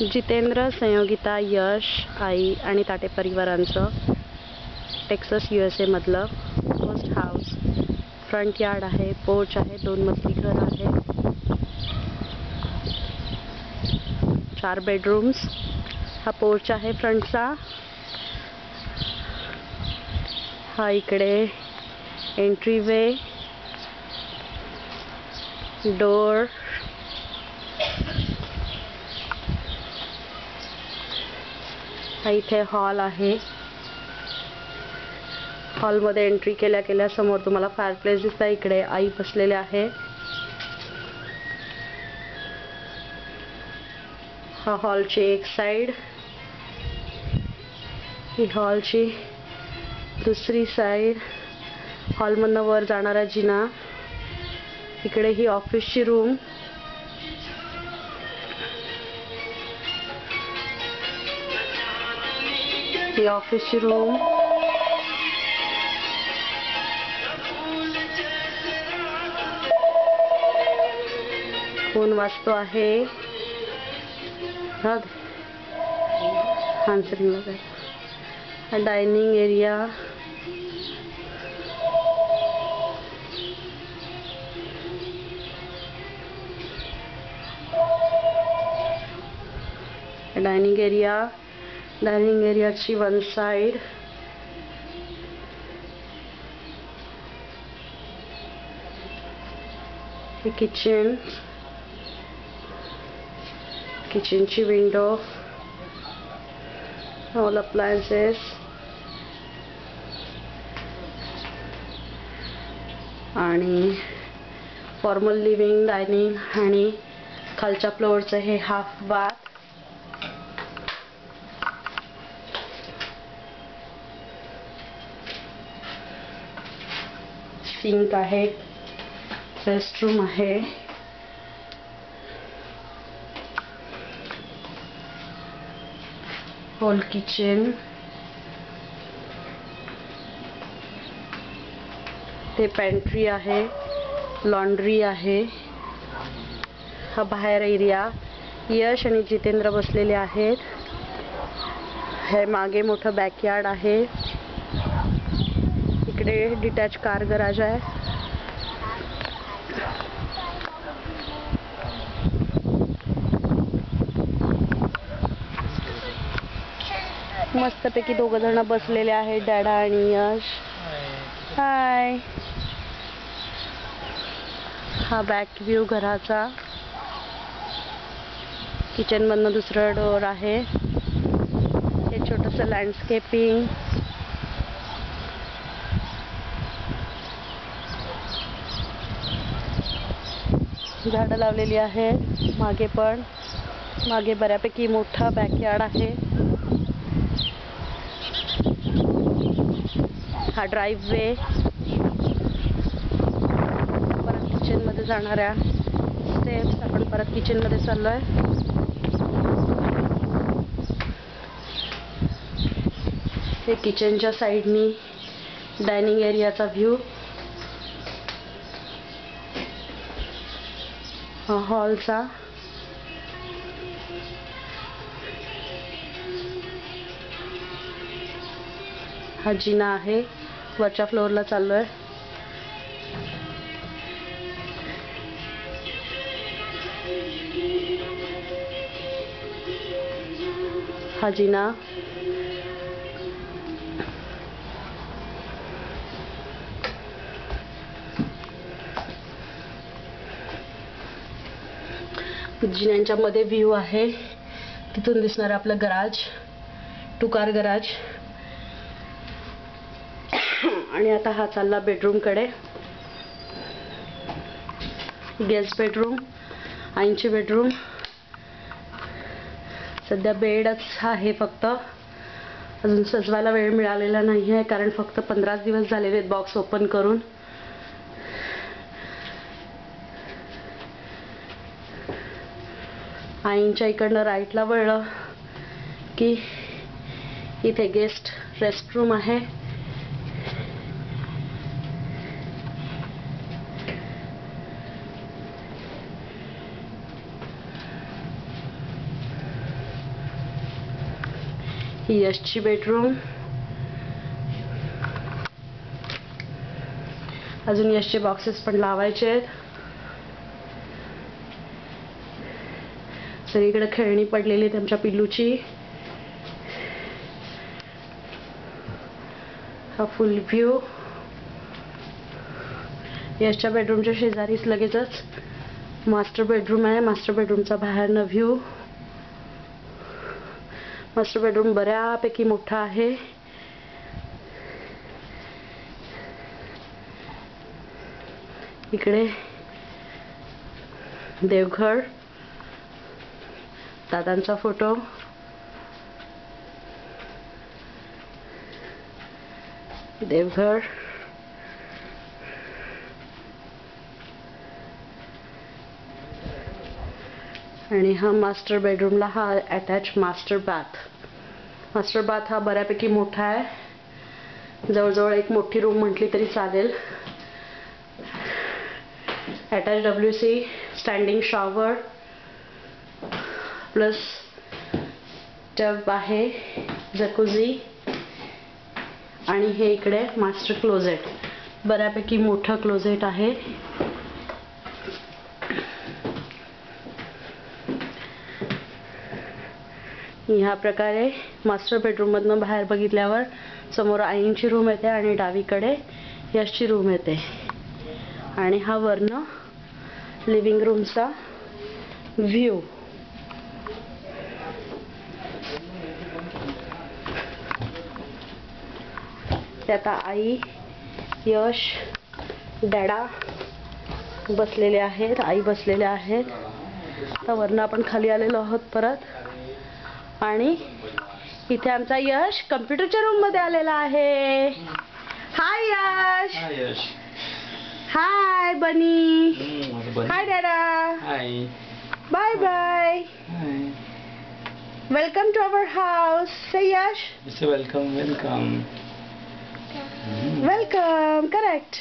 जितेंद्र, संयोगिता, यश, आई आणि ताटे परिवारांचं Texas USA मधलं होस्ट हाऊस. फ्रंट यार्ड आहे, पोर्च आहे, 2 मजली घर आहे, 4 बेडरूम्स. हा पोर्च आहे फ्रंटचा. हा इकडे एंट्री वे, डोर, हा इथे हॉल आहे. हॉलमध्ये एंट्री केल्या केल्या समोर तुम्हाला फायरप्लेस दिसतं. इकडे आई बसलेले आहे. हा हॉलची एक साइड, ही हॉलची दुसरी साइड. हॉलमधनं वर जाणारा जिना. इकडे ही ऑफिसची रूम. ही ऑफिसची रूम. फोन वाजतो आहे. आन्सरिंग वगैरे. हा dining area. Dining area. Dining एरियाची वन साइड. हे किचन. किचनची विंडो. All appliances. आणि फॉर्मल लिव्हिंग, डायनिंग आणि खालच्या फ्लोअरचं हे हाफ बाथ. सिंक आहे. रेस्टरूम आहे. Whole kitchen. ते पेंट्री आहे. लॉन्ड्री आहे. हा बाहेर एरिया. यश आणि जितेंद्र बसलेले आहेत. हे मागे मोठं बॅकयार्ड आहे. इकडे डिटॅच कार गराज आहे. मस्तपैकी 2 जण बसलेले आहेत, डॅडा आणि यश. हाय. हा बॅक व्ह्यू घराचा. किचन मधनं दुसरं डोर आहे. हे छोटंसं लँडस्केपिंग. झाडं लावलेली आहेत मागे पण. मागे बऱ्यापैकी मोठा बॅकयार्ड आहे. हा ड्राईव्हवे. परत किचनमध्ये जाणाऱ्या स्टेप्स. आपण परत किचनमध्ये चाललोय. हे किचनच्या साईडनी डायनिंग एरियाचा व्ह्यू. हा हॉलचा. हा जिना आहे. वरच्या फ्लोअरला चाललोय. हा जिना. जिन्यांच्या मध्ये व्ह्यू आहे. तिथून दिसणार आपलं गराज, 2 कार गराज. आणि आता हा चालला बेडरूम कडे. गेस्ट बेडरूम, आईंची बेडरूम. सध्या बेडच आहे फक्त. अजून सजवायला वेळ मिळालेला नाही आहे, कारण फक्त 15 दिवस झालेले आहेत बॉक्स ओपन करून. आईंच्या इकडनं राईटला वळलं की इथे गेस्ट रेस्टरूम आहे. ही यशची बेडरूम. अजून यशचे बॉक्सेस पण लावायचे आहेत. सगळीकडे खेळणी पडलेली त्यांच्या पिल्लूची. हा फुल व्ह्यू. यशच्या बेडरूमच्या शेजारीच लगेचच मास्टर बेडरूम आहे. मास्टर बेडरूमचा बाहेरनं व्ह्यू. मास्टर बेडरूम बऱ्यापैकी मोठा आहे. इकडे देवघर, दादांचा फोटो. देवघर. आणि हा मास्टर बेडरूमला हा attach master bath. Master bath हा बऱ्यापैकी मोठा आहे. जवळजवळ एक मोठी रूम म्हटली तरी चालेल. Attach WC, standing shower plus tub आहे, जकुझी. आणि हे इकडे मास्टर क्लोजेट. बऱ्यापैकी मोठं क्लोजेट आहे. ह्या प्रकारे मास्टर बेडरूम मधनं बाहेर बघितल्यावर समोर आईंची रूम येते आणि डावीकडे यशची रूम येते. आणि हा वरनं लिव्हिंग रूमचा व्ह्यू. त्यात आई, यश, डॅडा बसलेले आहेत. आई बसलेल्या आहेत. आता वरनं आपण खाली आलेलो आहोत परत. आणि इथे आमचा यश कम्प्युटरच्या रूम मध्ये आलेला आहे. हाय यश. हाय Yash. Hi Bunny. Hi dada. Hi. Bye bye. Hi. Welcome to our house. Say Yash. Welcome. Welcome. Correct.